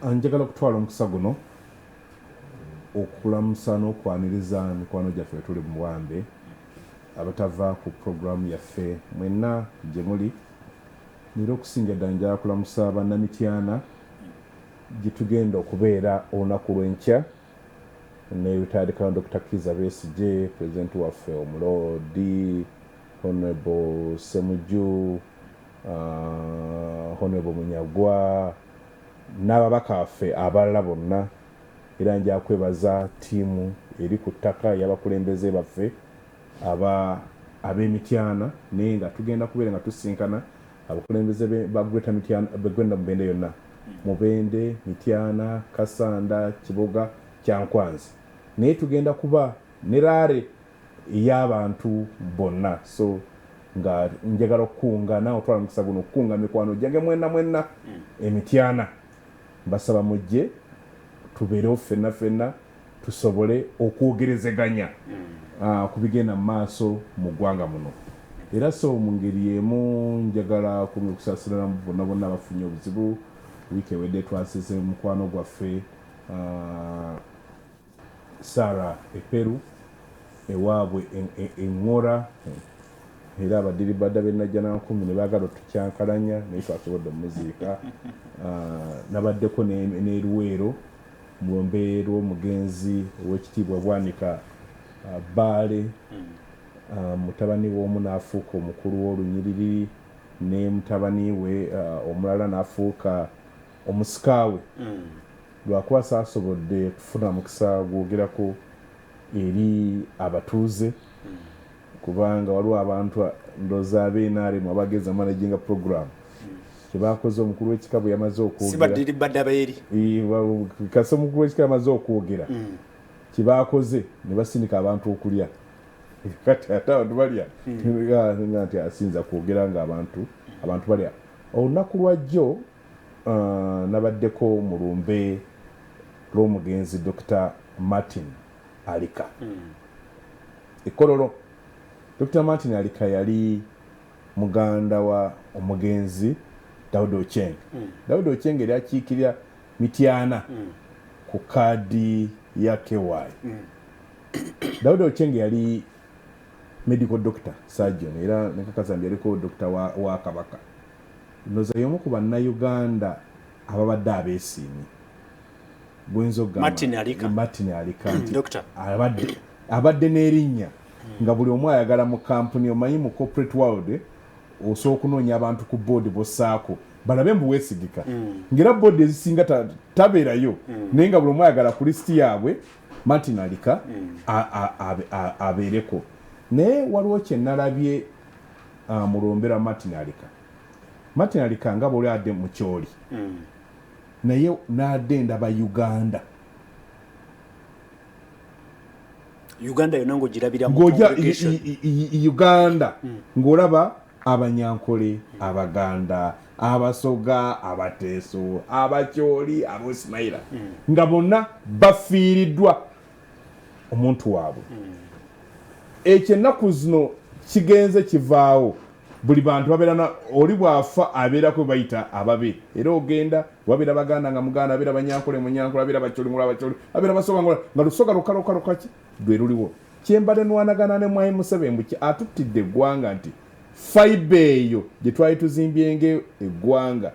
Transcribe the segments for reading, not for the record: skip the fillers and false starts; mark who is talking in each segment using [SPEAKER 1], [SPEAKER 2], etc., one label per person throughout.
[SPEAKER 1] Njagala okutwala omukisa guno okulamusa n'okwaniriza mikwano gyaffe tuli mu Buwambe abatava ku programu yaffe mwenna gye muli, nira okusinga ddala njagala kulamusa bannamityana gye tugenda okubeera olunaku lw'enkya ne retired Colonel Dr. Kizza Besigye, President waffe Omuloodi, Honorable Ssemujju, Honorable Munyagwa n'ababaka baffe abalala bonna, era nja kwebaza ttiimu eri ku ttaka y'abakulembeze baffe ab'emityana, naye nga tugenda kubeera nga tusinkana abakulembeze ba Greater Mityana begwenda Mubende yonna, Mubende, Mityana, Kasanda, Kiboga, Kyankwanzi, naye tugenda kuba ne raare ey'abantu bonna. So nga njagala okukunga naawe otwala mukisa guno okukunga mikwano gyange mwenna emityana, mbasaba mujje tubeerewo ffenna tusobole okwogerezeganya ku bigenda mu maaso mu ggwanga muno. Era so mu ngeri emu njagala kusaasirana bonna abafunye obuzibu. Wiiki ewedde twasize mukwano gwaffe Sarah Eperu ewaabwe eŋŋora, era abadiribadda b'Ennajjanankumi ne baagala otukyankalanya naye twasobodde omuziika. Nabaddeko ne Luweero mulombe lw'omugenzi ow'ekitiibwa Bwanika Baale, mutabani w'omu n'afuuka omukulu w'Olunyiriri, ne mutabani we omulala n'afuuka omusikaawe. Lwakuba saasobodde kufuna mukisa gwogerako eri abatuuze, kubanga waliwo abantu ndowooza ab'NRM abageza managinga program kyebakoze omukulu w'ekika bwe yamaze okwogera omukulu w'ekika yamaze okwogera kyebakoze ne basindika abantu okulya. Kati ate abantu balya nti asinza kwogera nga abantu balya. Olunaku lwajjo nabaddeko mu lumbe lw'omugenzi Dr. Martin Alika Ekololo. Dr. Martin Alika yali muganda wa omugenzi Daudi Ochieng. Daudi Ochieng yali akiikirira Mityana ku kaadi ya KY. Daudi Ochieng yali medical doctor surgeon, era nekakazambi yaliko doctor wa Kabaka. Noza y'omu ku bannayuganda ababadde abeesiimye bwenzo gamba Martin Alika nti abadde n'erinnya nga buli omu ayagala mu kampuni. Omanyi mu corporate world osobola okunoonya abantu ku board bossaako balabe mbu weesigika, ng'era board ezisinga tabeerayo, naye nga buli omu ayagala ku lisiti yaabwe Martin Alika abeereko. Naye waliwo kye nalabye mu lumbera Martin Alika. Martin Alika nga bw'oli adde mu kyoli, naye n'adde ndaba
[SPEAKER 2] Uganda yonna ng'ogirabira
[SPEAKER 1] Uganda ng'olaba Abanyankole, Abaganda, Abasoga, Abateeso, Abakyoli, Abosimayira nga bonna bafiiriddwa omuntu waabwe. Ekyo ennaku zino kigenze kivaawo, buli bantu babeera oli bwafa abeerako bayita ababe, era ogenda wabeera Baganda nga Muganda, abeera Banyankole Munyankole, abeera Bakyoli Bakyoli, abeera Basoga nga Lusoga lukalokaki lwe luliwo. Kyembadde nwanagana ne Mwai Museveni atuttidde eggwanga nti fibre eyo gye twali tuzimbyenge eggwanga,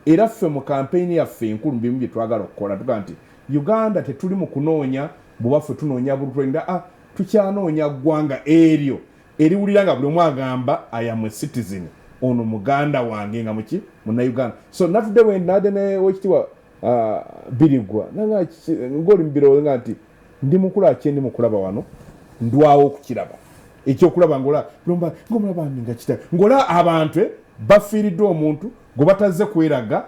[SPEAKER 1] era ffe mu kampeyini yaffe enkulu bimu bye twagala okukola tuga nti Uganda tetuli mu kunoonya bwaffe tunoonya bulutwenda, tukyanoonya ggwanga eryo eriwulira nga buli omu agamba I am a citizen, ono muganda wange nga muki Munnayuganda. So natudde wenadde ne wekitiibwa Birigwa ng'oli mubiro nga nti ndi mukula ki ndi mukulaba wano ndwawo okukiraba ekyokulaba ng'omulaba nga kita ng'ola abantu bafiiriddwa omuntu gwe batazze kweraga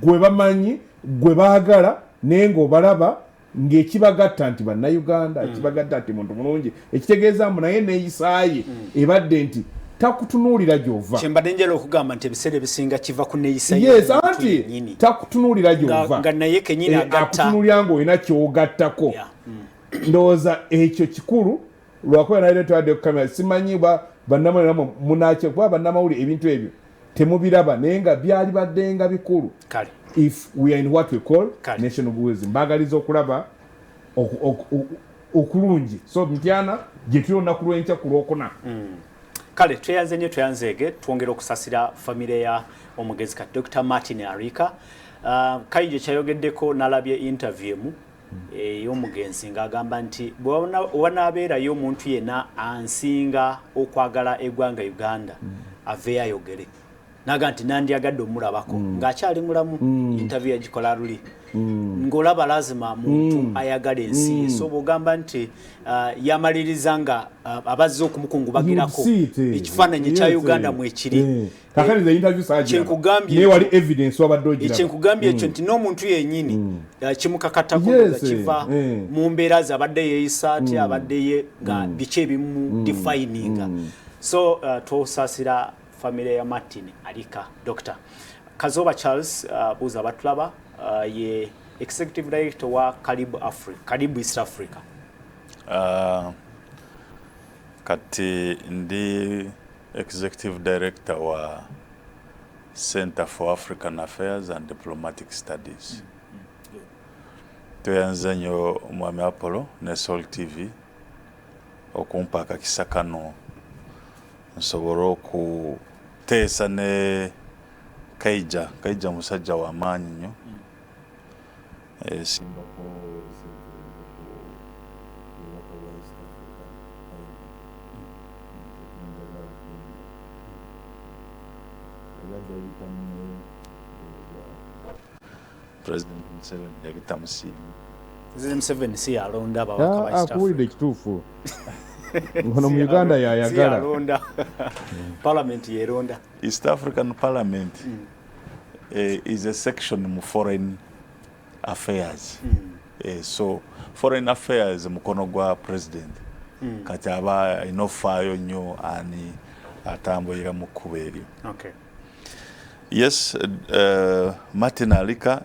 [SPEAKER 1] gwe bamanyi gwe baagala naye ng'obalaba ng'ekibagatta nti Bannayuganda, ekibagatta nti muntu mulungi, ekitegeeza mbu naye neeyisaaye ebadde nti takutunuulira gy'ova.
[SPEAKER 2] Kyembadde njala okugamba nti ebiseera ebisinga kiva ku neeyisa
[SPEAKER 1] anti takutunuulira gy'ova
[SPEAKER 2] nga naye kenyini
[SPEAKER 1] akutunuulira ng'olina ky'ogattako. Ndowooza ekyo kikulu lwakuba naye twadde ku kamera simanyi bannamawulire munakyo kuba bannamawulire ebintu ebyo temubiraba naye nga byali baddenga bikulu
[SPEAKER 2] kale
[SPEAKER 1] if we are in what we call
[SPEAKER 2] Kale.
[SPEAKER 1] national tourism mbagaliza okulaba okulungi so mtyana gye tuli olunaku lw'enkya ku lwokuna
[SPEAKER 2] kale tweyanzeege twongera okusasira famire ya omugezi kati Dr. Martin Arika Kaije kyayogeddeko nalabye interview emu ey'omugenzi ng'agamba nti bw'wanaabeerayo omuntu yenna ansinga okwagala eggwanga Uganda aveeyo ayogere naga nti nandyagadde omulabako ng'akyali mulamu interview yagikola luli ng'olaba lazima muntu ayagala ensi ye so bw'ogamba nti yamaliriza nga abazze okumukungubagirako ekifaananyi ekya Uganda mwekiri
[SPEAKER 1] kakaliza interview
[SPEAKER 2] kyenkugambye
[SPEAKER 1] naye wali evidence wabadde ogira
[SPEAKER 2] kyenkugambye ekyo nti n'omuntu yennyini kimukakatako nga kiva mu mbeera ze abadde yeeyisa ati abadde ye nga biki ebimu defininga so twosaasira famire ya Martin Arika Dr. Kazoba Charles buuza batulaba ye executive director wa Karibu East Africa
[SPEAKER 3] kati ndi executive director wa Center for African Affairs and Diplomatic Studies tuyanze nnyo Mwami Apollo ne Soul TV okumpa akakisa kano nsobola okuteesa ne Kaija musajja wa maanyi nnyo President Museveni yagita musiimi
[SPEAKER 2] Museveni si yalonda ababaka ba East Africa
[SPEAKER 1] akuwulidde ekituufu ono mu Uganda yayagala
[SPEAKER 2] Parliament yeronda
[SPEAKER 3] East African Parliament is a section mu foreign affairs so foreign affairs mukono gwa president kati aba inofaayo nnyo ani atambulira mu kkubo eryo yes Martin Arika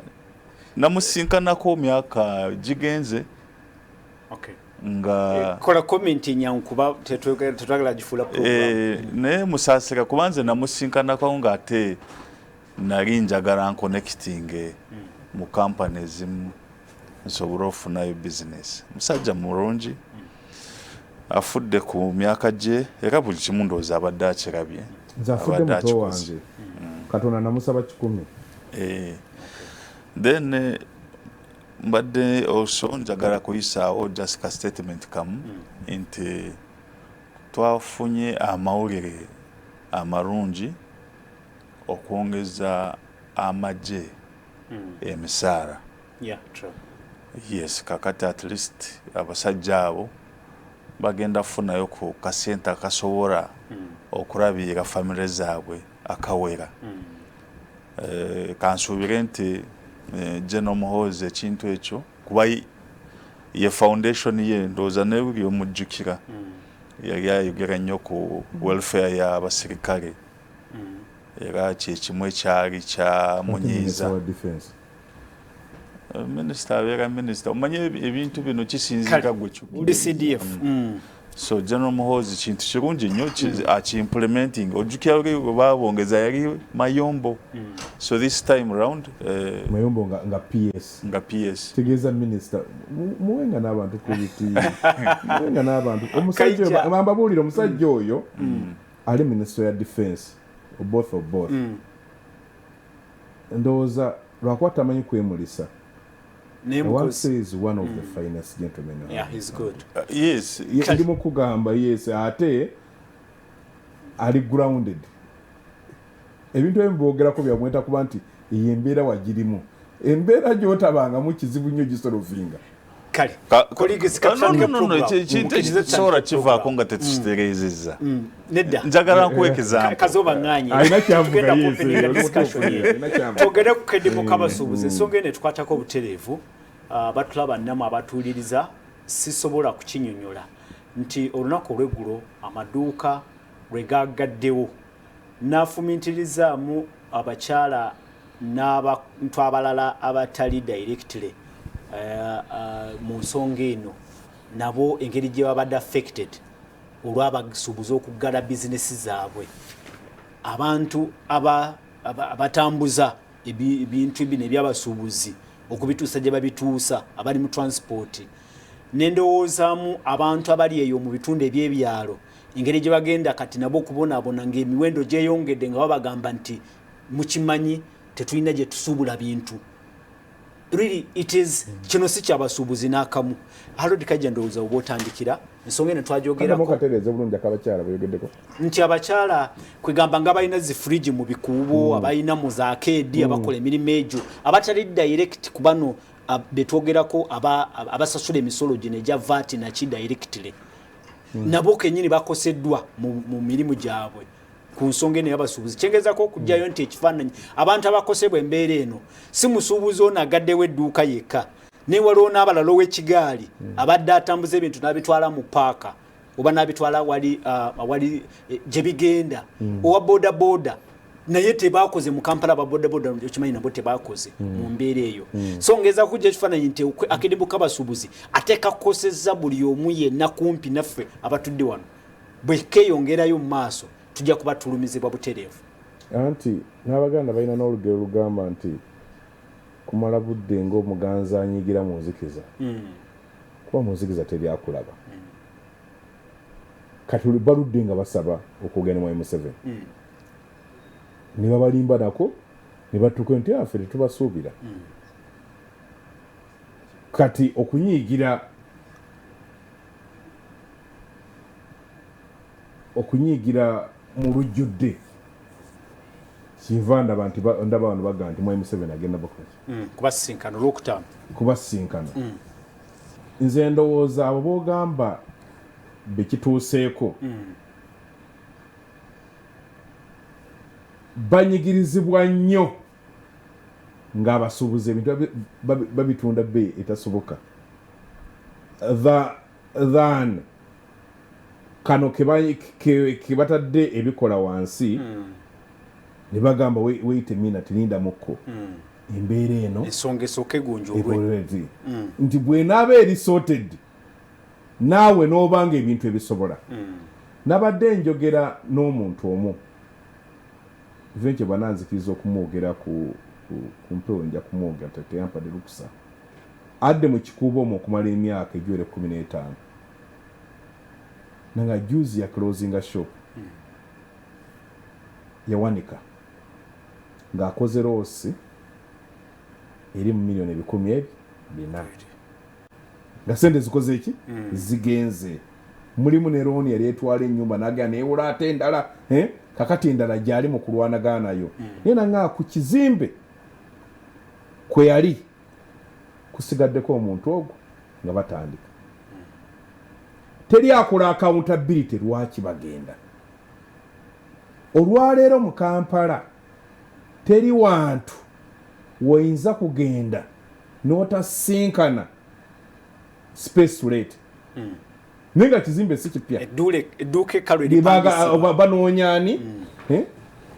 [SPEAKER 3] namusinkanako myaka gigenze nga
[SPEAKER 2] kola comment nyankuba tetwagala gifula program
[SPEAKER 3] ne musasira kubanze namusinkanako nga ate nali njagala nconnecting mu companies nsobola okufunayo business musajja mulungi afudde ku myaka gye era buli kimu ndowooza abadde akirabye
[SPEAKER 1] nzafudde muto wange Katonda namusaba 10
[SPEAKER 3] then mbadde also njagala kuyisaawo just ka statement kamu nti twafunye amawulire amalungi okwongeza amagye emisaala yes kakati at least abasajja abo bagenda kufunayo ku kasente akasobola okulabirira famire zaabwe akawera kansuubire nti General Muhoozi ekintu ekyo kuba ye foundation ye ndowooza ne buli omujjukira yali ayogera nnyo ku welfare y'abasirikale era kyekimu ekyali kyamunyiiza minisita abeera minisita omanye ebintu bino kisinzira gwe
[SPEAKER 2] CDF
[SPEAKER 3] so General Muhoozi kintu kirungi nnyo aki-implementing ojjukira babongeza yali Mayombo so this time round
[SPEAKER 1] Mayombo nga PS tegeeza minisita muwenga n'abantu ku biti muwenga n'abantu omusajja ambabuulira omusajja oyo ali minisita ya defense both ndowooza lwakuba tamanyi kwemulisa one says one of the finest gentlemen
[SPEAKER 2] he's good
[SPEAKER 3] yes
[SPEAKER 1] ndi mukugamba yes ate ali grounded ebintu ebimbogerako byamweta kuba nti iyi embeera wagirimu embeera gy'otabangamu kizibu nnyo gisolovinga
[SPEAKER 2] kale
[SPEAKER 3] kintu ekisobola kivaako nga tetukitegeezezza
[SPEAKER 2] nedda
[SPEAKER 3] njagala nkuwekeza
[SPEAKER 2] Kazoba nganye
[SPEAKER 1] alina kyavuga
[SPEAKER 2] togere ku kedemo kabasuubuzi ensonga eno etukwatako obutereevu batulaba nnamu abatuuliriza sisobola kukinyonyola nti olunaku olw'eggulo amaduuka lwe gaggaddewo n'afumiitirizaamu abakyala n'abantu abalala abatali directly mu nsonga eno nabo engeri gye babadde affected olw'abasuubuzi okuggala bizinesi zaabwe abantu abatambuza ebintu bino ebyabasuubuzi okubituusa gye babituusa abali mu transport nendowoozaamu abantu abali eyo mu bitundu ebyebyalo engeri gye bagenda kati nabo okubonaabona ng'emiwendo gyeyongedde nga babagamba nti mukimanyi tetulina gye tusuubula bintu really it is kino si kyabasuubuzi n'akamu Harold Kajja ndowooza oba otandikira ensonga eno twajogerako nti abakyala kwegamba nga balina zi fridge mu bikuubo abalina mu zaakeedi abakola emirimu egyo abatali direct ku bano betwogerako abasasula emisolo gino egya VAT naki directly nabo kennyini bakoseddwa mu mirimu gyabwe ku nsonga eno y'abasuubuzi kyengezako okugjayo nti ekifaananyi abantu abakosebwa embeera eno si musuubuzi ono agaddewo edduuka yekka naye waliwo n'abalala ow'ekigaali abadde atambuza ebintu n'abitwala mu paaka oba n'abitwala wali gye bigenda owa bodaboda naye tebakoze mu Kampala babodaboda okimanyi nabo tebakoze mu mbeera eyo so ngeza kujja ekifaananyi nti akadimbo k'abasuubuzi ateeka kukosezza buli omu yenna kumpi naffe abatudde wano bwe keeyongerayo mu maaso tujja kuba tulumizibwa butereevu
[SPEAKER 1] anti n'Abaganda balina n'olugero lugamba nti kumala budde ng'omuganza anyigira mu nzikiza kuba mu nzikiza teryakulaba kati baludde nga basaba okugenda mu M7 ne babalimba nako ne batuuka nti affe tetubasuubira kati okunyiigira mu lujjudde kiva ndaba bano baga nti mu M7 agenda bakozi
[SPEAKER 2] kubasinkana olwokutaano
[SPEAKER 1] kubasinkana nze ndowooza abo boogamba bekituuseeko banyigirizibwa nnyo ng'abasuubuzi ebintu babitunda bbeeyi etasoboka than kano ke batadde ebikola wansi ne bagamba wait a minute lindamukko embeera eno
[SPEAKER 2] ensonga esooka egonjoolwe
[SPEAKER 1] nti bw'enaaba erisorted naawe n'obanga ebintu ebisobola nabadde njogera n'omuntu omu venche bananzikiriza okumwogera ku mpewo nja kumwogera teteyampadde lukusa adde mu kikuubo omwo okumala emyaka egiwere 15 nanga juzi ya closing shop yawanika ng'akoze roosi eri mu miliyoni 10,000 nga sente zikoze eki zigenze mulimu ne looni yali etwala ennyumba naga neewula ate endala kakati endala gyali mu kulwanagana nayo naye nanga ku kizimbe kwe yali kusigaddeko omuntu ogwo nga batandika teri akola accountability lwaki bagenda olwaleero mu Kampala teri wantu woyinza kugenda n'otasinkana space rate nenga kizimbe si kipya
[SPEAKER 2] edduuka ekkalu eripangisa
[SPEAKER 1] banoonyani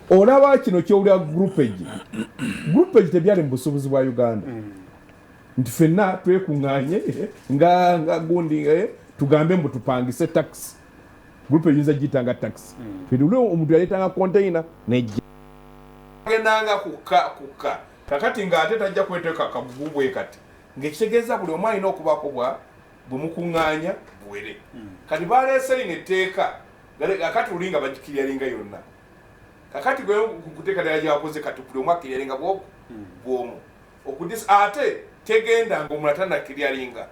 [SPEAKER 1] olaba kino kyowulira groupage tebyali mu busuubuzi bwa Uganda nti ffenna twekuŋŋaanye nga gundi tugambe mbu tupangise taxi groupage yinza giyitanga taxi fedule omuntu yaleetanga container nejja agendanga kukka kakati ng'ate tajja kweteeka kabugu bwe kati ng'ekitegeeza buli omu alina okubaako bwe mukuŋŋaanya buwere kati baleese lino etteeka kakati luli nga bagikiryalinga yonna kakati gwe kuteeka ddala gyabakoze kati buli omu akiryalinga bwomu ate tegenda ng'omulala tannakiryalinga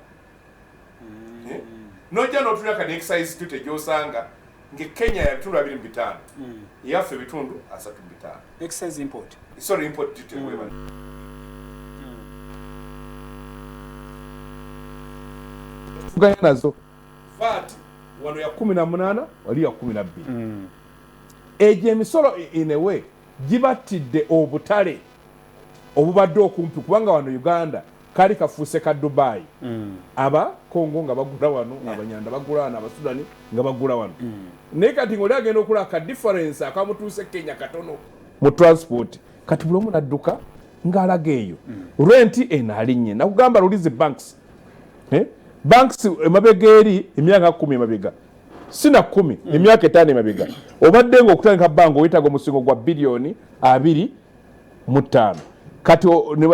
[SPEAKER 1] nojja n'otulira kati exercise tute gy'osanga ng'Kenya ya bitundu 25 yaffe bitundu 35
[SPEAKER 2] excise import
[SPEAKER 1] sorry import duty tuganya nazo VAT wano ya 18 wali ya 12 egyo emisolo enewe gibatidde obutale obubadde okumpi kubanga wano Uganda kali kafuuse ka Dubai aba Kongo nga bagula wano abanyanda bagula wano abasudani nga bagula wano naye kati ng'oli agenda okula ka difference akamutuuse Kenya katono mu transport kati buli omu nadduka ng'alaga eyo renti enaalinnye nakugamba lulizi banks banks emabega eri emyaka 10 emabega sina 10 emyaka 5 emabega obadde nga okutandika bango wetaga omusingo gwa bilioni 25 kati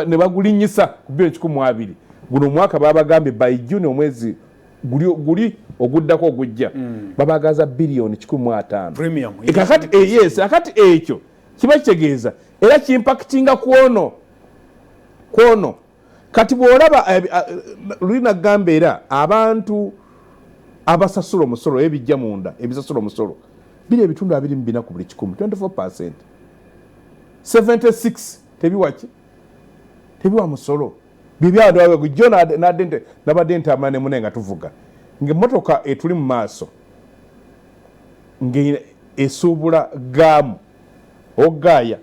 [SPEAKER 1] ne bagulinyisa ku bilioni 12 guno mwaka babagambye by June omwezi guli oguddako ogujja babagaza bilioni 15
[SPEAKER 2] premium
[SPEAKER 1] kakati yes akati ekyo kiba kitegeeza era kimpactinga kwono kati bwolaba lulina gamba era abantu abasasula omusolo ebijja munda ebisasula omusolo biri ebitundu 24 ku buli 100 24% tebiwaki tebiwa musolo bibyado gujona nabadde ntamane munenga tuvuga ng'emmotoka etuli mu maaso ng'esuubula gaamu ogaya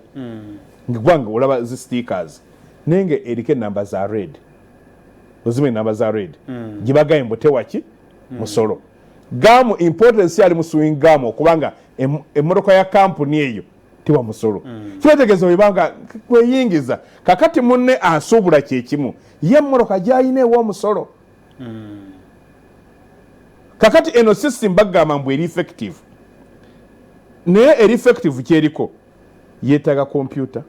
[SPEAKER 1] ng'egwanga olaba zi stickers nenge erike namba za red ozime namba za red gibagaye mbote waki musolo gaamu importance yali musuing gaamu okubanga emmotoka ya kampuni eyo tiwa musolo kyetegeeza webanga kweyingiza kakati munne asuubula kyekimu ye mmoloka gyayina ewa omusolo kakati eno system bagamba mbu eri effective naye eri effective kyeriko yeetaga computer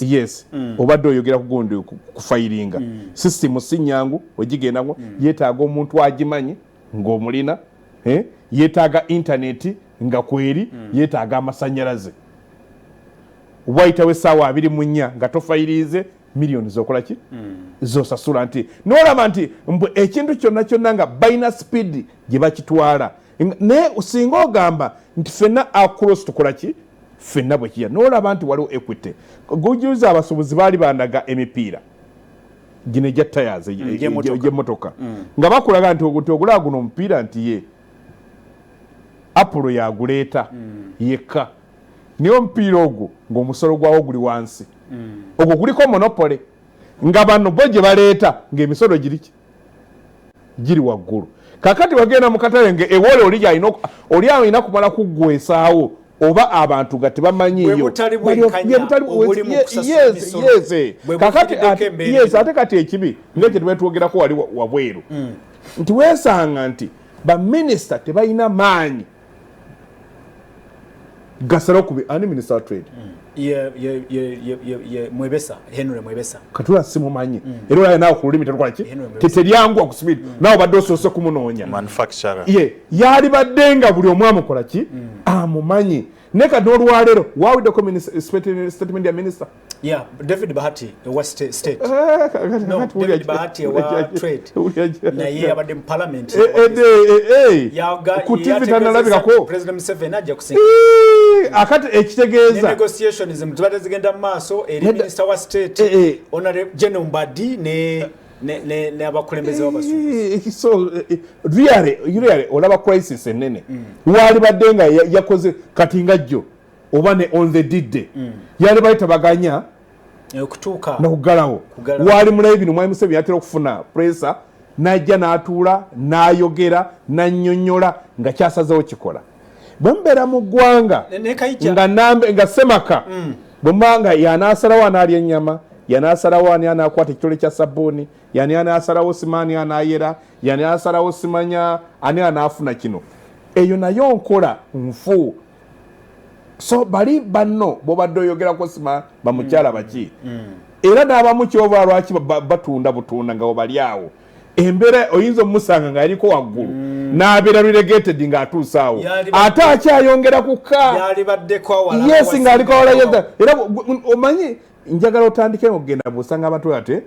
[SPEAKER 1] yes obadde oyogera ku gundi kufayiringa system sinyangu ogigendako yeetaaga omuntu agimanyi ng'omulina yeetaaga internet nga kweri yeetaaga amasanyalaze wayitawo essaawa 24 nga tofayirize miliyoni zokola ki zosasula nti nolaba nti mbwe ekintu kyonna nga balina speed gye bakitwala naye singa ogamba nti fenna across tukola ki fenna bwe kiya nolaba nti waliwo equity gujuza abasuubuzi baali bandaga emipiira gino egya tires gy'emmotoka nga bakulaga nti ogulaa guno omupiira nti ye Apollo yaguleeta yekka niyo omupiira ogwo ng'omusolo gwawo guli wansi ogwo guliko monopole nga bano bo gye baleeta ng'emisolo giri waggulu kakati wagenda mu katale ewole oli alina kumala kuggwesaawo oba abantu nga tebamanyiiyo ate kati ekibi ngekye tebetwogerako wali wabweru nti weesanga nti baminisita tebalina maanyi gasalo kubi ani minister of trade
[SPEAKER 2] Mwebesa Henry Mwebesa
[SPEAKER 1] katula simumanyi era oyo nawe ku lulimi terukolaki teteryangu kusubira nawe badde osoose kumunoonya
[SPEAKER 3] manufacturer
[SPEAKER 1] yali baddenga buli omu amukola ki amumanyi ne kati n'olwaleero wawuddeko statement ya minister
[SPEAKER 2] David Bahati West State David Bahati wa trade naye abadde mu parliament
[SPEAKER 1] ku TV tanalabikako
[SPEAKER 2] President Museveni ajja kusinga
[SPEAKER 1] akati ekitegeeza
[SPEAKER 2] negotiations zibadde zigenda mu maaso eri minister wa state Honorable General Mbadi ne abakulembeze w'abasuubuzi
[SPEAKER 1] so really olaba crisis enene wali badde nga yakoze kati nga jjo oba ne on the did yali bayitabaganya
[SPEAKER 2] okutuuka
[SPEAKER 1] n'okugalawo wali mulayi bino mwami Museveni yatera okufuna pressure najja n'atuula n'ayogera n'annyonnyola nga kyasazeewo kikola bwe mbeera mu ggwanga nga semaka bwe mbanga yanaasalawo anaalya ennyama yanasalawo ani anakwata ekitole kya sabbuuni yani anasalawo simaani anayera yani anasalawo simanya ani anafuna kino eyo nayo nkola nfu so bali banno bobadde oyogerako sima bamukyala baki era n'abamu kyoba lwaki batunda butunda nga obali awo embera oyinza omusanga nga yaliko waggulu n'abeera relegated ng'atuusa awo ate akyayongera kukka yes ng'aliko awala era omanyi njagala otandike okugenda bw'osanga abantu ate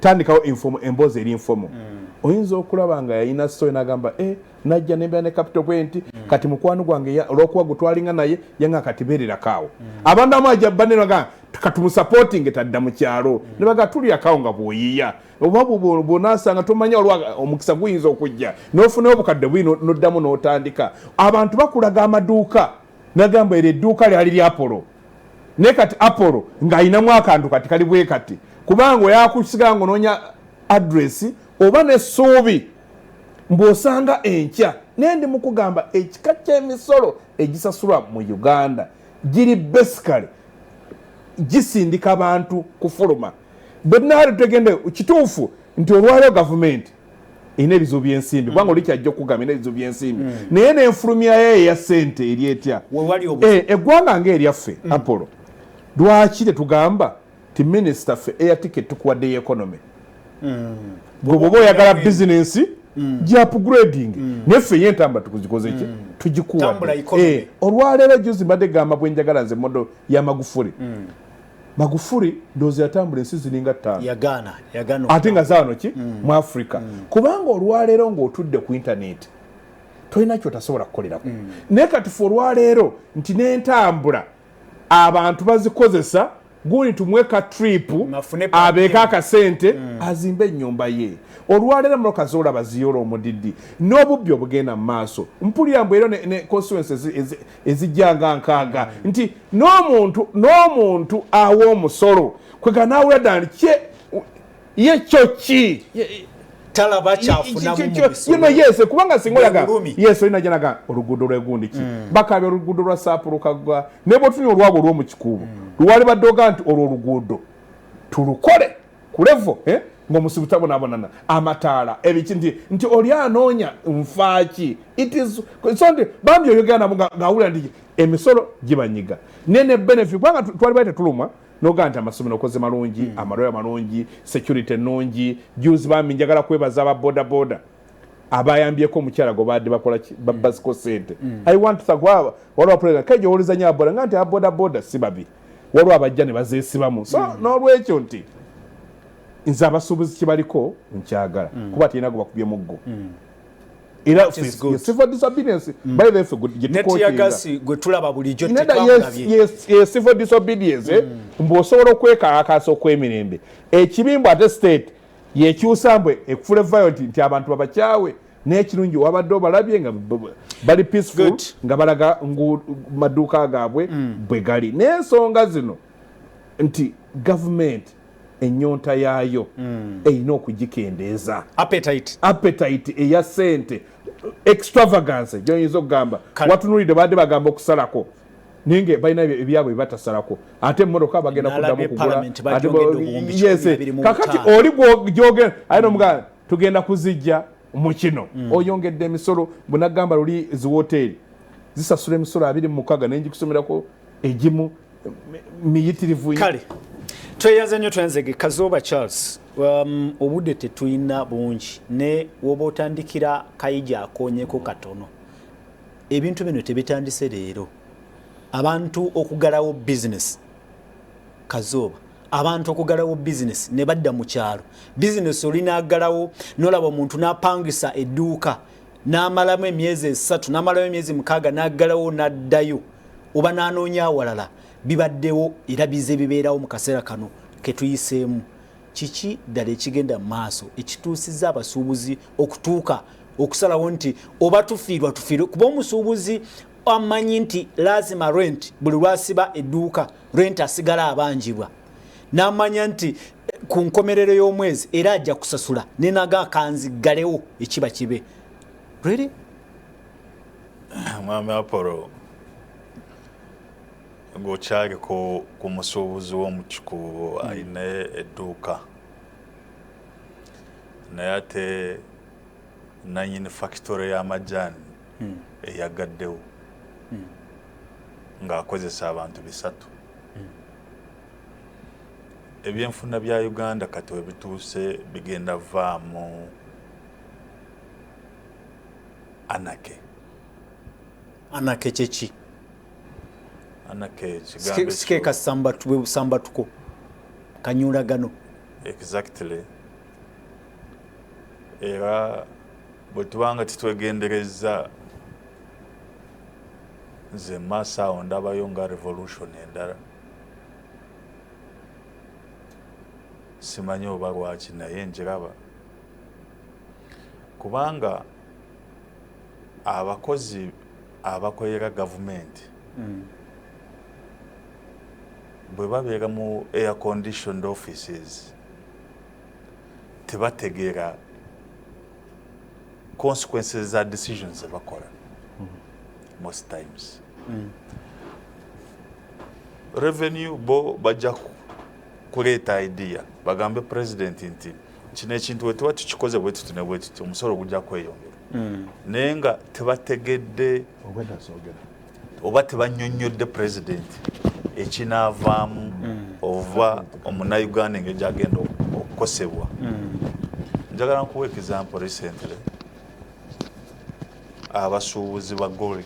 [SPEAKER 1] tandikawo emboozi eri informal oyinza okulaba nga yalina so n'agamba najja nembeera ne capital point kati mukwano gwange olw'okuba gutwalinga naye yanga kati beererako abantu amu ajja baneraga katumusupporting tadda mu kyalo ne baga tulyakawo nga bw'oyiya oba bw'onaasanga tomanya omukisa guyinza okujja n'ofunayo obukadde bwino n'oddamu n'otandika abantu bakulaga amaduuka nagamba eryo edduuka lyali lya Apollo ne kati Apollo ng'ayinamu akantu kati kali bwe kati kubanga oyakusiga ng'onoonya address oba n'essuubi mbw'osanga enkya nendi mu kugamba ekika ky'emisolo egisasulwa mu Uganda giri basically gisindika abantu kufuluma bwe naali tegende kituufu nti olwaleero gavumenti ina ebizibu by'ensimbi kubanga oli kyajja okugamba ina ebizibu by'ensimbi naye n'enfulumya ye eya ssente eri etya eggwanga ng'eryaffe Apollo lwaki tetugamba ti minisita ffe air ticket tukuwadde economy gwe bw'oba oyagala bizinensi gya upgrading naye ffe y'entambula tukuzikoze ki tugikuwadde olwaleero juzi mbadde gamba bwe njagala nze modo ya Magufuli Magufuli ndowooza yatambula ensi ziringa 5 ate nga zaano ki mu Africa kubanga olwaleero ng'otudde ku intaneti tolina kyotasobola kukolerako naye kati ffe olwaleero nti n'entambula abantu bazikozesa gundi tumuwe ka trip abeeko akasente azimbe ennyumba ye olwaleero muloka zoolaba ziyoola omudiddi n'obubbi obugenda mu maaso mpulira mbwero ne constituencies ezijjanga nkaaga nti n'omuntu awa omusolo kwega naawula ddala nti ye kyo ki
[SPEAKER 2] talaba kyafunamu
[SPEAKER 1] yes kubanga singa olaga yes olina janaga oluguudo lwegundi ki bakabya oluguudo lwa saapulukagwa ne bw'otufunye olwabo olw'omukikuubo luwali baddoga nti olwo oluguudo tulukole ku levo ng'omusibu tabonabonana amataala ebiki nti oli anoonya nfaaki so nti bambi oyogera nabo ng'awulira nti emisolo gibanyiga nene benefit kubanga twali bali tetulumwa noga nti amasomero okoze malungi amalwaliro malungi security ennungi juzi bambi njagala kwebaza aba boda abayambyeko omukyala gwe badde bakola baziko sente I want to thank waliwo president kajja owuliriza nnyo aboda nga nti aboda si babi waliwo abajja ne bazeesibamu so n'olwekyo nti nze abasuubuzi kibaliko nkyagala kuba tulina gwe bakubye muggo era civil disobedience by the way
[SPEAKER 2] netiyagasi gwe tulaba bulijjo
[SPEAKER 1] civil disobedience mbw'osobola okwekaakaasa okw'emirembe ekibimbu ate state yekyusa mbwe ekufula violent nti abantu babakyawe n'ekirungi wabadde obalabye nga bali peaceful nga balaga maduuka gaabwe bwe gali n'ensonga zino nti government ennyonta yaayo erina okugikendeeza appetite eya ssente extravagance gyoyinza okugamba watunulidde badde bagamba okusalako ninge balina ebyabwe batasalako ate emmotoka bagenda kuddamu kugula kakati oli gyogenda ayina omuganda tugenda kuzijja mu kino oyongedde emisolo bwenagamba luli ziwoteri zisasula emisolo 26 nenjikusomerako egimu miyitirivu
[SPEAKER 2] kale tweyanze nnyo twanzege Kazooba Charles obudde tetulina bungi ne woba otandikira kayija akoonyeko katono ebintu bino tebitandise leero abantu okugalawo business Kazooba abantu okugalawo business ne badda mu kyalo business olina agalawo nolaba omuntu n'apangisa edduuka n'amalamu emyezi 3 n'amalamu emyezi 6 n'agalawo n'addayo oba n'anoonya awalala bibaddewo era bize bibeerawo mu kaseera kano ketuyiseemu kiki ddala ekigenda mu maaso ekituusizza abasuubuzi okutuuka okusalawo nti oba tufiirwa kuba omusuubuzi amanyi nti lazima rent buli lwasiba edduuka rent asigala abanjibwa n'amanya nti ku nkomerero y'omwezi era ajja kusasula nenaga akanziggalewo ekiba kibe really
[SPEAKER 3] mwami Apollo ng'okyali ku musuubuzi w'omukikuubo alina edduuka naye ate nanyini factory y'amajaani eyagaddewo ng'akozesa abantu 3 ebyenfuna bya Uganda kati we bituuse bigenda vaamu
[SPEAKER 2] anake kyeki
[SPEAKER 3] anake
[SPEAKER 2] sikeka sambatuko kanyulagano
[SPEAKER 3] exactly era bwe tubanga titwegendereza nze maaso ndabayo nga revolution endala simanyi oba lwaki naye njiraba kubanga abakozi abakolera gavumenti bwe babeera mu air conditioned offices tebategeera consequences za decisions ze bakola most times revenue bo bajja kuleeta idea bagambe president nti kino ekintu wetuba tukikoze bwe tuti ne bwe tuti omusolo gujja kweyongera naye nga tebategedde oba tebannyonnyodde president ekinaavaamu ova omunnayuganda engeri gyagenda okukosebwa. Njagala nkuwa example recently abasuubuzi ba gold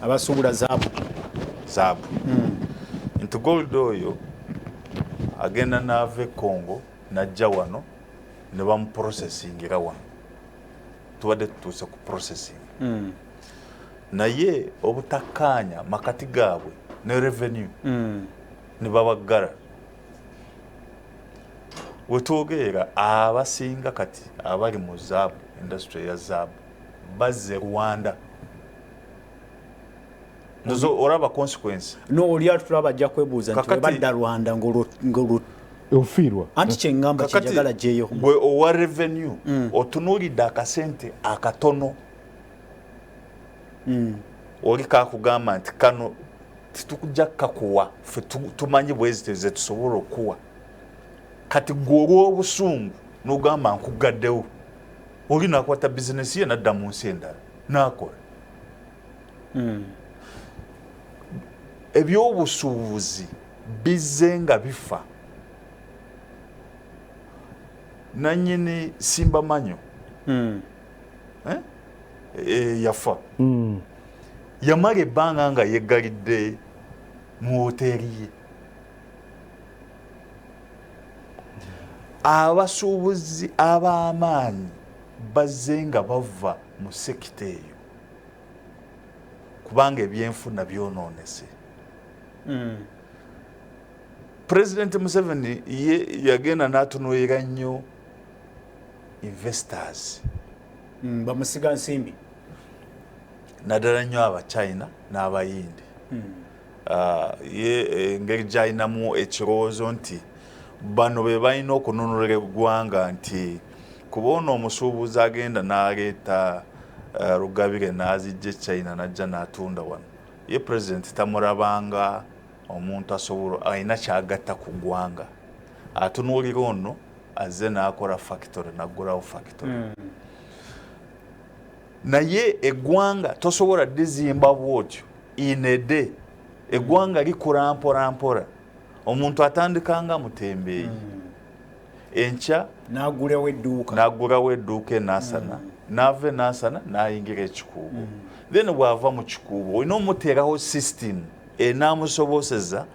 [SPEAKER 2] abasuubula zaabu
[SPEAKER 3] nti gold oyo agenda n'ava e Congo n'ajja wano ne bamuprocessingira wano tubadde tutuuse ku processing naye obutakkaanya makati gaabwe ne revenue ne babaggala. Wetwogerera abasinga kati abali mu zaabu industry ya zaabu bazze Rwanda nozo oraba consequence
[SPEAKER 2] no oli atulaba ajja kwebuuza nti badda Rwanda ngolo
[SPEAKER 1] ofirwa
[SPEAKER 2] anti kyengamba kijagala jeyo
[SPEAKER 3] gwe owa revenue otunuulidde akasente akatono oli kakugamba nti kano titukujja kakuwa ffe tumanyi bwezi ze tusobola okuwa kati gwe olw'obusungu n'ogamba nkugaddewo oli nakwata bizinesi ye nadda mu nsi endala n'akola ebyobusuubuzi bizze nga bifa. Nannyini Simba Manyo yafa yamala ebbanga nga yeggalidde mu hoteeri ye. Abasuubuzi ab'amaanyi bazze nga bava mu sekita eyo kubanga ebyenfuna byonoonese. President Museveni ye yagenda n'atunuulira nnyo investors
[SPEAKER 2] bamusiga nsimbi
[SPEAKER 3] naddala nnyo Abachina n'Abayindi. Ye engeri gy'alinamu ekirowoozo nti bano be balina okununulira eggwanga nti kuba ono omusuubuzi agenda n'aleeta Rugabire n'azijja China n'ajja n'atunda wano ye president tamulabanga omuntu asobola alina kyagatta ku ggwanga atunuulira ono azze n'akola factory n'aggulawo factory naye eggwanga tosobola ddizimba bwotyo inede eggwanga likula mpola omuntu atandikanga mutembeeyi enkya n'aggulawo edduuka enasana n'ava enasana n'ayingira ekikuubo then bw'ava mu kikuubo olina omuteerawo system enaamusoboseza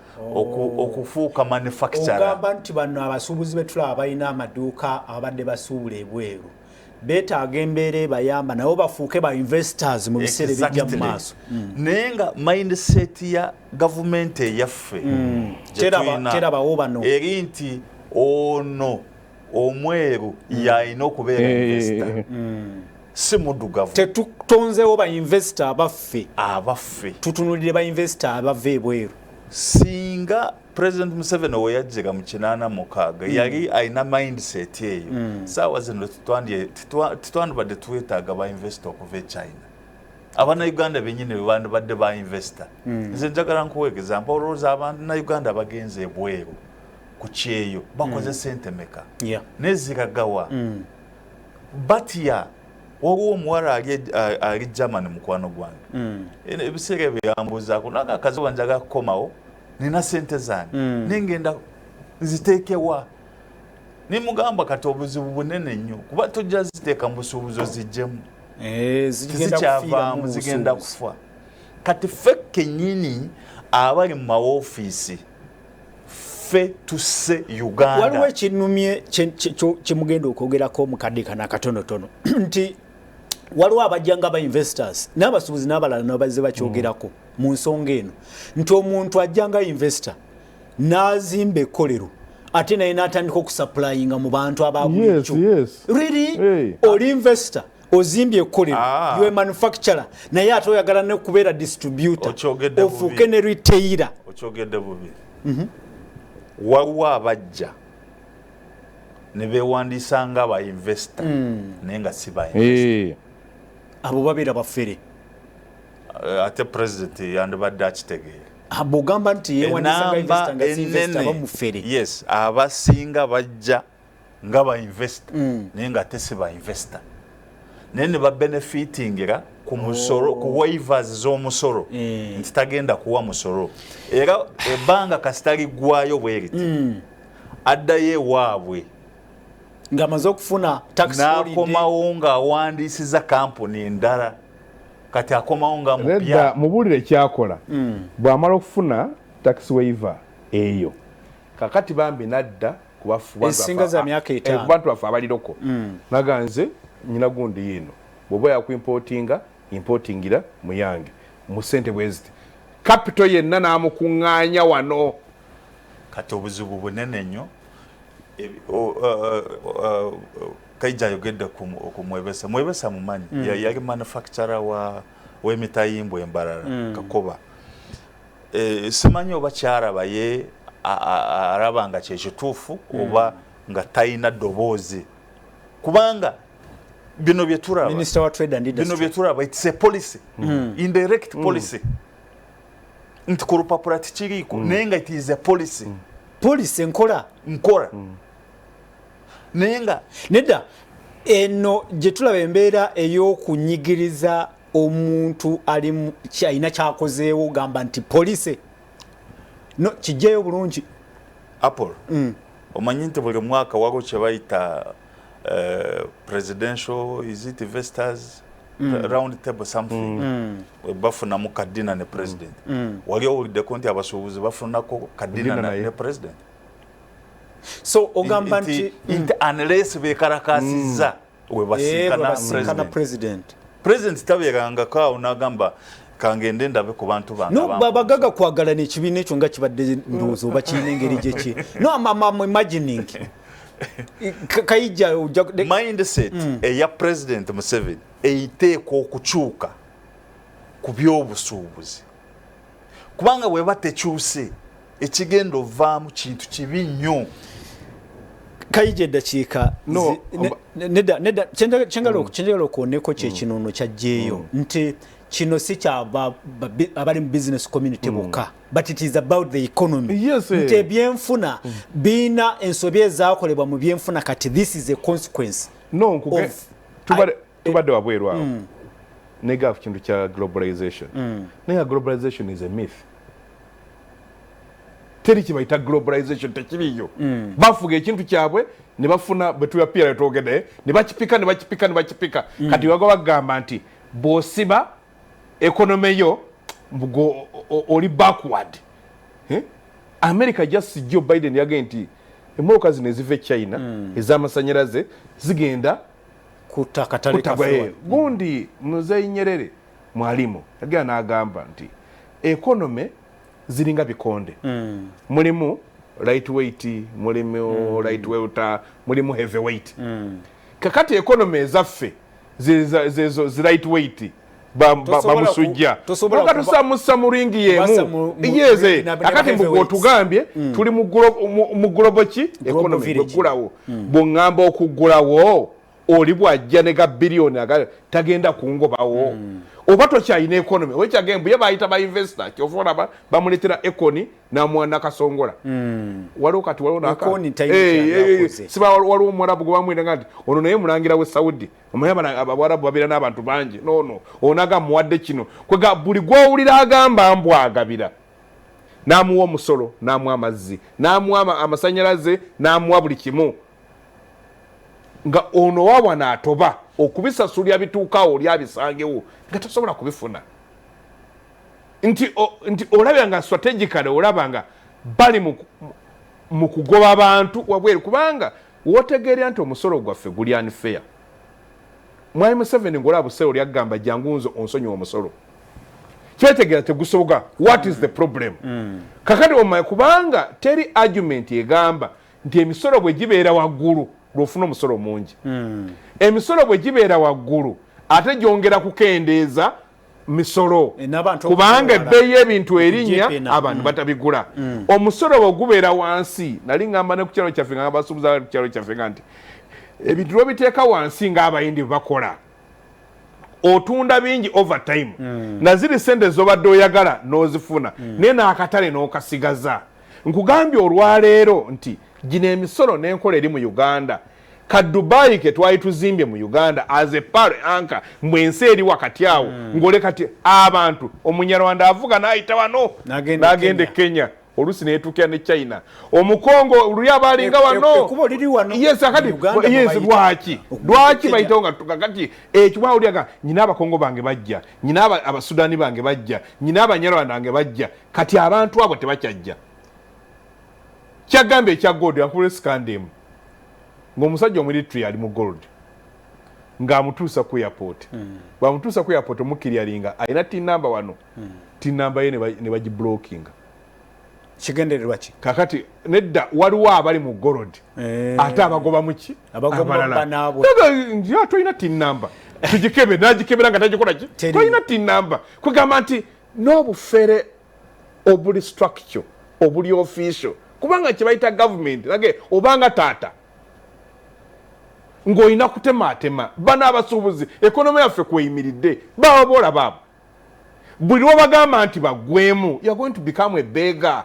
[SPEAKER 3] okufuuka manufacturer.
[SPEAKER 2] Ogamba nti bano abasuubuzi betulaba balina amaduuka abadde basuubula ebweru beetaaga embeera ebayamba nabo bafuuke ba investors mu biseera ebijja mu maaso.
[SPEAKER 3] Naye nga mindset ya gavumenti eyaffe
[SPEAKER 2] terabawo bano
[SPEAKER 3] eri nti ono omweru yalina okubeera investor si muddugavu.
[SPEAKER 2] Tetutonzeewo ba investor
[SPEAKER 3] abaffe
[SPEAKER 2] tutunulire ba investor abava ebweru.
[SPEAKER 3] Singa President Museveni we yajjira mu 86 yali alina mindset eyo saawa zino titwandibadde twetaaga ba investor okuva e China. Abannayuganda bennyini bebandibadde ba investor. Nze njagala nkuwa example olowooza abannayuganda bagenze ebweru ku kyeyo bakoze sente meka neziragawa batya waliwo omuwala ali Germany mukwano gwange ebiseera ebyo yambuuzaako naga akazi wange njagala kukomawo nina sente zange nengenda nziteekewa nimugamba kati obuzibu bunene nnyo kuba tojja ziteeka mu busuubuzi oziggyemu tizikyavaamu zigenda kufa. Kati ffe kennyini abali mu mawofiisi ffe tusse Uganda.
[SPEAKER 2] Waliwo ekinnumye kyemugenda okwogerako omukadde kana akatonotono nti waliwo abajjanga ba investors n'abasuubuzi n'abalala n'abazze bakyogerako mu nsonga eno nti omuntu ajjanga investor n'azimba ekkolero ate naye n'atandika okusupplyinga mu bantu ababulijjo. Really? Oli investor ozimbye ekkolero you manufacturer naye ate oyagala ne kubeera distributor ofuuke ne retailer.
[SPEAKER 3] Okyogedde bubi. Waliwo abajja ne beewandiisa nga ba investor naye nga si ba investor.
[SPEAKER 2] Abo babeera baffere.
[SPEAKER 3] Ate president yandibadde akitegeera.
[SPEAKER 2] Abo gamba nti yeewandiisa nga investor nga si investor bamufere.
[SPEAKER 3] Yes, abasinga bajja nga ba investor naye nga ate si ba investor naye ne ba benefitingira ku musoro ku waivers z'omusoro nti tagenda kuwa musoro era ebbanga kasitali gwayo bweriti addayo ewaabwe
[SPEAKER 2] ng'amaze okufuna tax holiday
[SPEAKER 3] n'akomawo ng'awandiisiza kampuni endala kati akomawo nga mupya
[SPEAKER 1] mubulire kyakola bw'amala okufuna tax waiver eyo kakati bambi nadda
[SPEAKER 2] esinga za myaka 5
[SPEAKER 1] kubantu baffe abaliroko naganze nyina gundi yino bw'oba yakuimportingira muyange mu ssente bweziti capital yenna n'amukuŋŋaanya wano
[SPEAKER 3] kati obuzibu bunene nnyo Kaija ayogedde okumwebesa mwebesa mumanyi yali manufacturer w'emitayimbwa embalala Kakoba simanyi oba kyaraba ye araba nga kyekituufu oba nga talina ddoboozi kubanga bino bye turaba
[SPEAKER 2] Minister wa Trade and Industry
[SPEAKER 3] bino bye turaba it's a policy indirect policy nti ku lupapula tikiriiko naye nga it is a policy
[SPEAKER 2] policy nkola
[SPEAKER 3] naye nga
[SPEAKER 2] nedda eno gye tulaba embeera ey'okunyigiriza omuntu ali alina kyakozeewo gamba nti police no kijjayo bulungi
[SPEAKER 3] Apple omanyi nti buli mwaka waliwo kye bayita presidential is it investors round table something bafunamu kadina ne president wali owuliddeko nti abasuubuzi bafunako kadina ne president
[SPEAKER 2] so ogamba nti
[SPEAKER 3] unless bekalakasizza we basinkana president tabeerangako awo n'agamba kangende ndabe ku bantu bange
[SPEAKER 2] no babagaga kwagala n'ekibiina ekyo nga kibadde ndowooza oba kirina engeri gye ki no I'm imagining Kaija
[SPEAKER 3] mindset eya president Museveni eyiteekwa okukyuka ku by'obusuubuzi kubanga bweba tekyuse ekigenda ovaamu kintu kibi nnyo
[SPEAKER 2] Kaija eddakiika nedda kyengala okwoneko kyekinono kyajjeeyo nti kino si kyaba abali mu business community bokka but it is about the economy nti ebyenfuna biina ensobi ezaakolebwa mu byenfuna kati this is a consequence
[SPEAKER 1] tubadde wabweru awo nega ku kintu kya globalization naye globalization is a myth teri kibayita globalization tekiriyo bafuga ekintu kyabwe ne bafuna betuyapira twogede ne bakipika kati wago bagamba nti bosiba economy yo oli backward America just Joe Biden yagenda nti emoka zino ezive China ez'amasanyalaze zigenda
[SPEAKER 2] kutakatale
[SPEAKER 1] gundi Mzee Nyerere mwalimu yagenda n'agamba nti economy ziringa bikonde mulimu lightweight mulimu lightweight mulimu heavyweight kakati economy ezaffe zi lightweight bamusujja noka tusamusa muringi yemu iyeze akati mbugo tugambye tuli mu global ki economy bwegulawo bongamba okugulawo oli bwajja ne ga billion aga tagenda kungobawo oba tokyayina economy wekyagamba ye bayita ba investor kyofuna bamuletera econi namwana kasongola waliwo kati waliwo siba waliwo omwarabu gwe bamwenda nti ono naye mulangira we Saudi omanya abawarabu babeera n'abantu bangi nono onaga muwadde kino kwega buli gwowulira agamba mbwagabira namuwa omusolo namuwa amazzi namuwa amasanyalaze namuwa buli kimu nga ono wawa n'atoba okubisasulya bituukawo oli abisangewo nga tosobola kubifuna nti olabya nga strategically olaba nga bali mu kugoba abantu wabweru kubanga wotegeera nti omusolo gwaffe guli unfair mwali Museveni ng'olaba buseewo lyagamba jangu nzo onsonyiwa omusolo kyetegeera tegusoboka what is the problem kakati omaye kubanga teri argument egamba nti emisolo bwe gibeera waggulu lwofuna omusolo mungi emisolo bwe gibeera waggulu ate gyongera kukendeeza misolo kubanga ebbeeyi y'ebintu erinnya abantu batabigula omusolo bwe gubeera wansi nali ngamba ne ku kyalo kyaffe nga basuubuza ku kyalo kyaffe nga nti ebintu lwebiteeka wansi ng'abayindi bakola otunda bingi overtime na ziri sente zobadde oyagala n'ozifuna naye n'akatale n'okasigaza nkugambye olwaleero nti gino emisolo n'enkola eri mu Uganda ka Dubai ke twali tuzimbye mu Uganda as a pare anka mwensi eri wakati awo ngole kati abantu omunyarwanda avuga n'ayita wano n'agende Kenya olusi neetukira ne China omukongo luli abalinga wano yes akati yes lwaki bayitawo nga tukakati ekibwa uliaga nyina abakongo bange bajja nyina abasudani bange bajja nyina abanyarwanda bange bajja kati abantu abo tebakyajja kyagambe ekya gold yakule scandem ng'omusajja omulitri ali mu gold ng'amutuusa ku airport bamutuusa ku airport omukiryalinga alina tin number wano tin number ye ne bagiblockinga
[SPEAKER 2] kigendererwa ki
[SPEAKER 1] kakati nedda waliwo abali mu gold ate abagoba muki
[SPEAKER 2] abagoba nabo
[SPEAKER 1] ndio toyina tin number tujikebe najikebera nga tajikola ki toyina tin number kugamba nti n'obufere obuli structure obuli official kubanga kibayita government lage obanga tata ng'olina kutematema bana abasuubuzi ekonomi yaffe kweyimiridde babola babo buli lwabagamba nti bagwemu you are going to become a beggar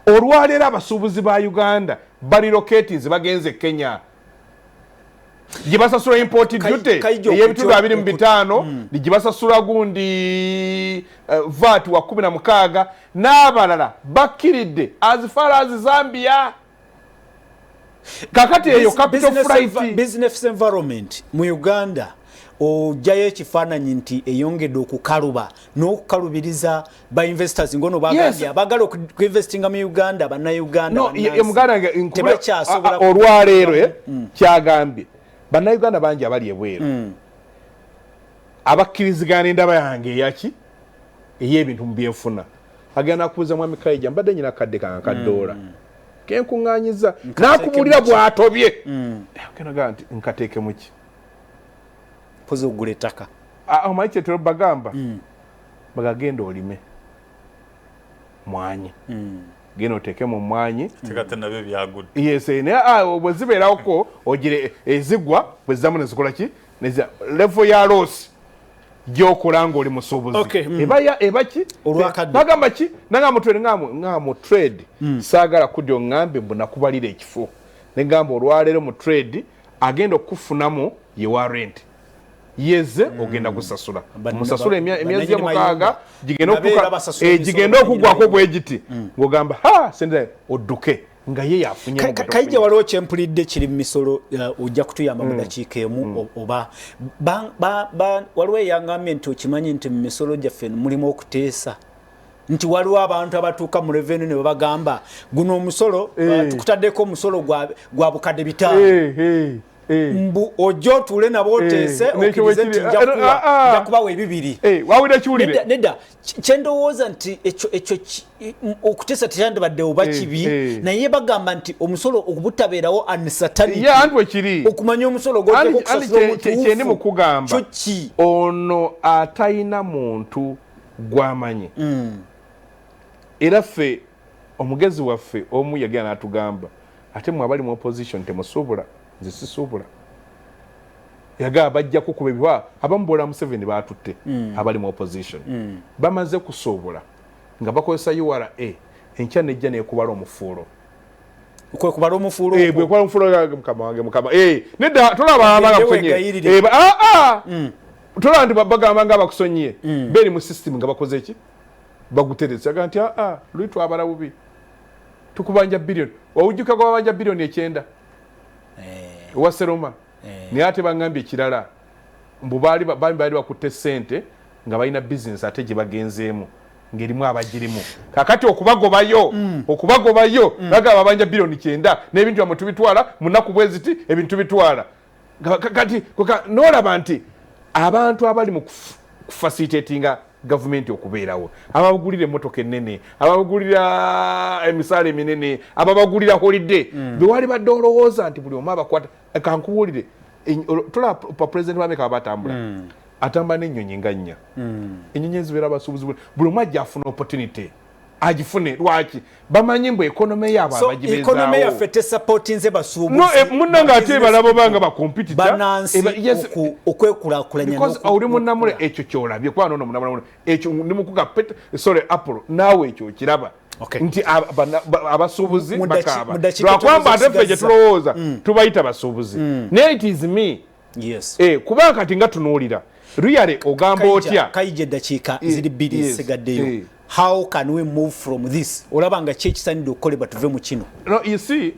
[SPEAKER 1] olwaleero abasuubuzi ba Uganda bali locations bagenze Kenya gye basasula import duty ey'ebitundu 25 gye basasula gundi VAT wa 16 n'abalala bakkiridde as far as Zambia kakati eyo capital flight
[SPEAKER 2] business environment mu Uganda ojayo ekifaananyi nti eyongedde okukaluba n'okukalubiriza ba investors ngono bagambye abagala okuinvestinga mu Uganda bannayuganda tebakyasobola
[SPEAKER 1] olwaleero kyagambye bannayuganda bangi abali ebweru abakkirizigana endaba yange eyaki ey'ebintu mu byenfuna agenda kubuuza mwami Kaija mbadde nyina akadde kange kadoola kenkuŋŋaanyiza n'akubulira bw'atobye kenaga nti nkateeke muki
[SPEAKER 2] poza ogula ettaka
[SPEAKER 1] omanyi kyetero bagamba bagagenda olime mwanyi genda oteeke mu mwanyi
[SPEAKER 3] tekate nabyo byagudde
[SPEAKER 1] yes naye bwe zibeerawoko ogire ezigwa bwe zizzamu ne zikola ki level ya loss gyokola ng'oli musuubuzi eba ki bagamba ki nagamba trade nga mu trade saagala kudya oŋŋambe mbu nakubalira ekifo ne gamba olwaleero mu trade agenda okufunamu ye warrant yeze ogenda gusasula musasula emyezi mukaaga gigenda okugwako bwe giti ng'ogamba sente odduke nga ye yafunye
[SPEAKER 2] Kaija waliwo kyempulidde kiri mu misolo ojja kutuyamba mu dakiika emu oba waliwo eyangambye nti okimanyi nti mu misolo gyaffe mulimu okuteesa nti waliwo abantu abatuuka mu revenue ne babagamba guno omusolo tukutaddeko omusolo gwa bukadde 5 mbu ojja otuule nabo oteese okirize nti nja kubawa ebibiri
[SPEAKER 1] wawulira kiwulire
[SPEAKER 2] nedda kyendowooza nti ekyo okuteesa tekyandibadde oba kibi naye bagamba nti omusolo okubutabeerawo uncertainty okumanya omusolo
[SPEAKER 1] kyendi mukugamba ono atayina muntu gwamanyi era ffe omugezi waffe omu yagenda n'atugamba ate mwe abali mu opposition temusuubula nze sisuubula yagamba bajja kukuba ebiwa abamu bola Museveni baatutte abali mu opposition bamaze kusuubula nga bakozesa URA enkya nejja neekubala omufuulo
[SPEAKER 2] kwekubala omufuulo
[SPEAKER 1] bwekubala omufuulo mukama wange mukama nedda tolaba abakusonyiye tolaba nti bagamba nga abakusonyiye beeri mu system nga bakoze eki baguteretse yaga nti luli twabala bubi tukubanja billion wawujjuka gwa babanja billion 9 wa Seroma naye ate bangambye ekirala mbu baali bakutte ssente nga balina business ate gye bagenzeemu ng'erimu abagirimu kakati okubagobayo bagamba babanja billion 9 n'ebintu byamwe tubitwala mu nnaku bwe ziti ebintu bitwala kati n'olaba nti abantu abali mu kufacilitatinga gavumenti okubeerawo ababagulira emmotoka ennene ababagulira emisaala eminene ababagulira holiday bewali badde olowooza nti buli omu abakwata kankubuulire tulaba pulezidenti w'Amerika batambula atambula n'ennyonyi nga 4 ennyonyi ezibeera abasuubuzi buli omu ajja afuna opportunity agifune lwaki bamanyi mbu ekonomi yaabwe abagibeezaawo
[SPEAKER 2] ekonomi yaffe tesupportinze basuubuzi
[SPEAKER 1] munnanga ate balabo banga bakompitita
[SPEAKER 2] banansi okwekulaakulanya
[SPEAKER 1] because oli munnamule ekyo kyolabye kuba nono munnamule ekyo ndi mukuga Apple naawe ekyo okiraba
[SPEAKER 2] Okay.
[SPEAKER 1] nti abasuubuzi bakaaba
[SPEAKER 2] Mudakika
[SPEAKER 1] lwakwamba ate ffe gye
[SPEAKER 2] tusigaza.
[SPEAKER 1] tulowooza tubayita basuubuzi naye it is me
[SPEAKER 2] Yes.
[SPEAKER 1] kubanga kati nga tunuulira really ogamba otya
[SPEAKER 2] Kayije dakiika ziri bbiri
[SPEAKER 1] yes,
[SPEAKER 2] sigaddeyo. How can we move from this? Olaba nga kyekisanidde okukolebwa tuve mu kino.
[SPEAKER 1] no you see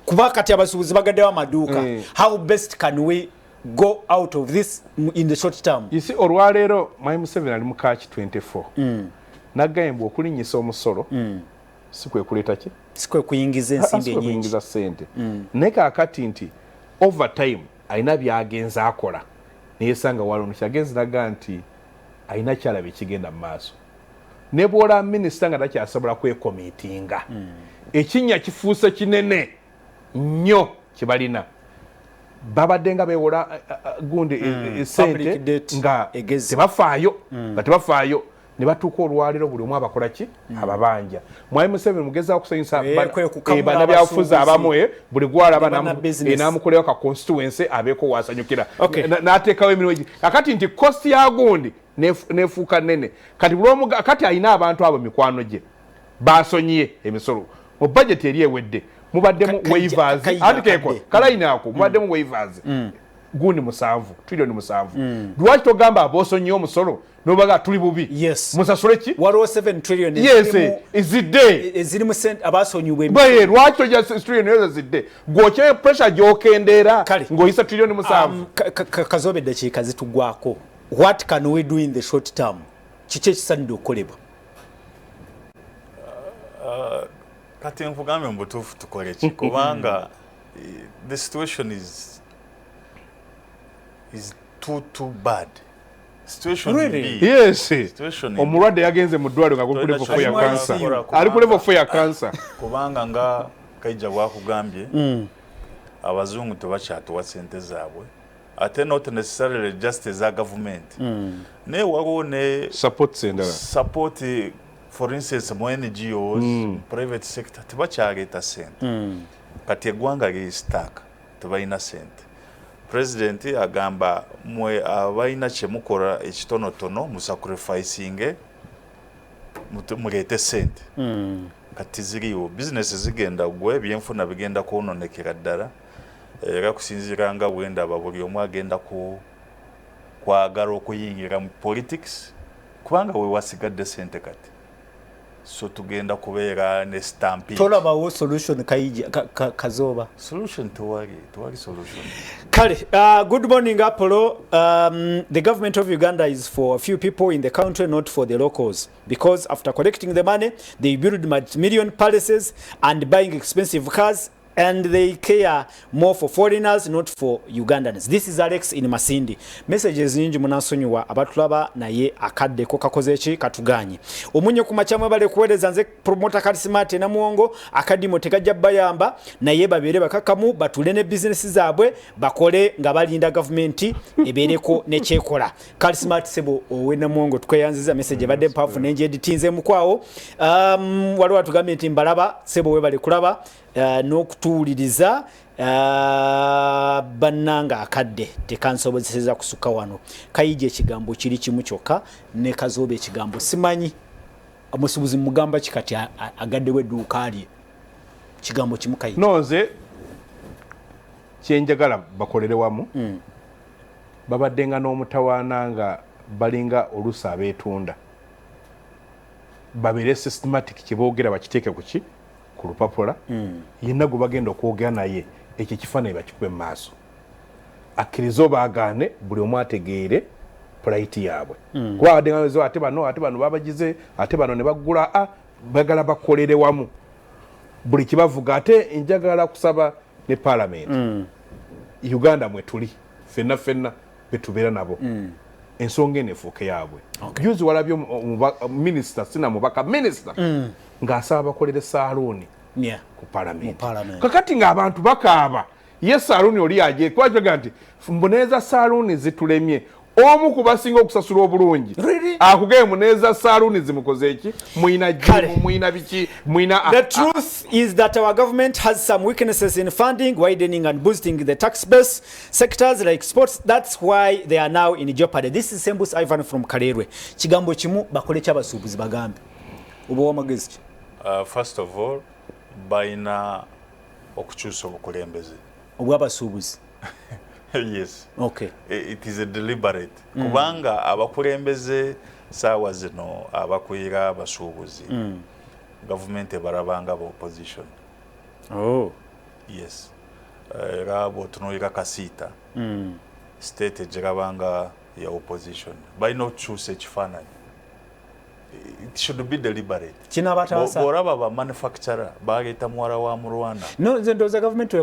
[SPEAKER 2] Kuba kati abasuubuzi bagaddewo amaduuka. How best can we go out of this in the short term?
[SPEAKER 1] you see olwaleero Mwai Museveni ali mu Kaaki 24 nagambye okulinnyisa omusolo si kwe kuleeta ki
[SPEAKER 2] Sikwe kuyingiza ensimbi ennyingi.
[SPEAKER 1] kuyingiza ssente naye kaakati nti overtime alina byagenza akola neyesanga waliwo kyagenza naga nti alina kyalaba ekigenda mu maaso ne bw'olaba minisita nga takyasobola kwekomiitinga ekinnya kifuuse kinene nnyo kyebalina babadde nga beewola gundi esente nga tebafaayo nga tebafaayo ne batuuka olwaleero buli omu abakola ki ababanja Mwai Museveni mugezaawo okusanyusa bannabyabufuzi abamu buli gwalaba n'amukolewo ka constituency abeeko wasanyukira n'ateekawo emirimu egi kakati nti kosti ya gundi nefuuka nnene kati alina abantu abo mikwano gye basonyiye emisolo mu budget eri ewedde mubaddemu waivers andikeeko kalayina ako mubaddemu waivers gundi 7 trillion 7 lwaki togamba abosonyiye omusolo nobaga tuli bubi
[SPEAKER 2] yes
[SPEAKER 1] musasule ki
[SPEAKER 2] waliwo 7 trillion
[SPEAKER 1] yes izidde
[SPEAKER 2] eziri mu sente abasonyiwe
[SPEAKER 1] baye lwaki toja trillion ezo zidde gwoche pressure gyokendeera ng'oyisa trillion 7
[SPEAKER 2] kazobe dakiika zitugwako what can we do in the short term kiki ekisanidde okukolebwa
[SPEAKER 3] kati nkugambe mu butuufu tukole ki kubanga the situation is too bad. Situation
[SPEAKER 2] really?
[SPEAKER 1] Yes. Omulwadde yagenze mu ddwaliro nga kuli level 4 ya cancer. Ali ku level 4 ya cancer.
[SPEAKER 3] Kubanga nga Kaija bwakugambye abazungu tebakyatuwa ssente zaabwe ate not necessarily just as a government. Ne waliwo ne support for instance mu NGOs private sector tebakyaleeta ssente. Kati eggwanga liri stuck tebalina ssente. President agamba mwe abaina kyemukora ekitonotono musacrificing muleete ssente kati ziriwo business zigenda gwe byenfuna bigenda kwononekera ddala era kusinziira nga bwendaba buli omu agenda kwagala okuyingira mu politics kubanga we wasigadde ssente kati so tugenda kubeera ne stampede
[SPEAKER 2] tolabawo solution Kaija Kazoba
[SPEAKER 3] solution tewali solution
[SPEAKER 2] kale good morning Apollo. The government of Uganda is for a few people in the country, not for the locals, because after collecting the money they build multi-million palaces and buying expensive cars and they care more for foreigners, not for Ugandans. This is Alex in Masindi. Messages nyingi munasonyiwa abatulaba naye akadde ko kakoze katuganye. Omunyo ku machamwe bale kuweleza nze promoter Karismate na muongo akadimo tekajja bayamba naye babere bakakamu batulene business zaabwe bakole nga balinda government ebereko ne kyekola. Karismate sebo owena muongo tukweyanziza message badde mpafu nenje editinze mukwawo. Waliwo atugamye nti mbalaba sebo we bale kulaba n'okutuuliriza bannanga akadde tekansobozeseza kusuka wano. Kaija ekigambo kiri kimu kyokka ne Kazobe ekigambo simanyi omusubuzi mugamba kikati agadde wedduuka alye kigambo kimu Kaija
[SPEAKER 1] nonze kyenjagala bakolere wamu babaddenga n'omutawaana nga balinga olusa abeetunda babere systematic kiboogera bakiteeke kuki ku lupapula yenna gwe bagenda okwogera naye ekyo kifaananyi bakikuba mu maaso akkiriza obaagaane buli omu ategeere pulaiti yaabwe kuba baddengazo ate bano babagize ate bano ne baggula bagala bakolere wamu buli kibavuga ate njagala kusaba ne paalamenti Uganda mwe tuli fenna betubeera nabo ensonga eno efuuke yaabwe juzi walabye minisita sina mubaka minisita ng'asaba bakolere saaluuni ku paalamenti kakati ng'abantu bakaaba ye saaluuni oli aje kwajaga nti mbuneeza saaluuni zitulemye omu ku basinga okusasula obulungi akugeye muneeza saaluuni zimukoze eki mwina jimu mwina biki mwina
[SPEAKER 2] The truth is that our government has some weaknesses in funding, widening and boosting the tax base sectors like sports. That's why they are now in jeopardy. This is Sembus Ivan from Karerwe. Kigambo kimu bakole kyabasuubuzi bagambe oba wamagezi
[SPEAKER 3] First of all, baina okukyusa obukulembeze.
[SPEAKER 2] Obw'abasuubuzi.
[SPEAKER 3] Yes.
[SPEAKER 2] Okay.
[SPEAKER 3] It is a deliberate. Kubanga abakulembeze saawa zino abakwira abasuubuzi. Government barabanga ba opposition.
[SPEAKER 2] Oh.
[SPEAKER 3] Yes. Era botunoyika kasita. State jirabanga ya opposition. Baina okukyusa ekifaananyi. It should be deliberate.
[SPEAKER 2] Kinabataasa.
[SPEAKER 3] Boraba ba manufacturer bageta mwara wa Rwanda.
[SPEAKER 2] No, nzendoza government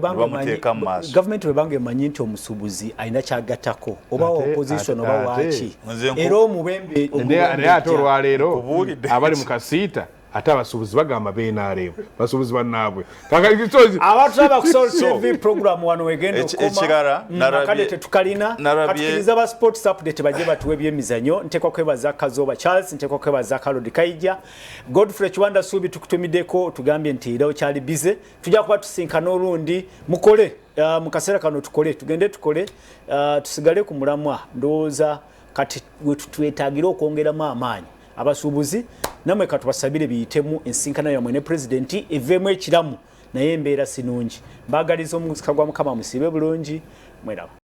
[SPEAKER 2] webange manyi nti omusubuzi alina kyagattako oba opposition oba waaki. Era omubembe
[SPEAKER 1] naye ate olwaleero abali mu kasiita ate abasuubuzi bagamba beenaaleemu basuubuzi bannaabwe
[SPEAKER 2] abatulaba ku Soul TV program wano wegenda okukoma kale tetukalina katukiriza ba sports update bajje batuwe byemizanyo ntekwa kwebaza Kazoba Charles ntekwa kwebaza Kalodi Kaija Godfrey Chwanda Subi tukutumiddeko tugambye nti era okyali bize tujja kuba tusinkana olundi mukole mu kaseera kano tugende tukole tusigale ku mulamwa ndowooza kati twetaagira okwongeramu amaanyi abasuubuzi namwe katubasabire biyitemu ensinkana yamwe ne president evemu ekiramu naye embeera sinungi mbagaliza omuzika gwa Mukama musibe bulungi mweraba.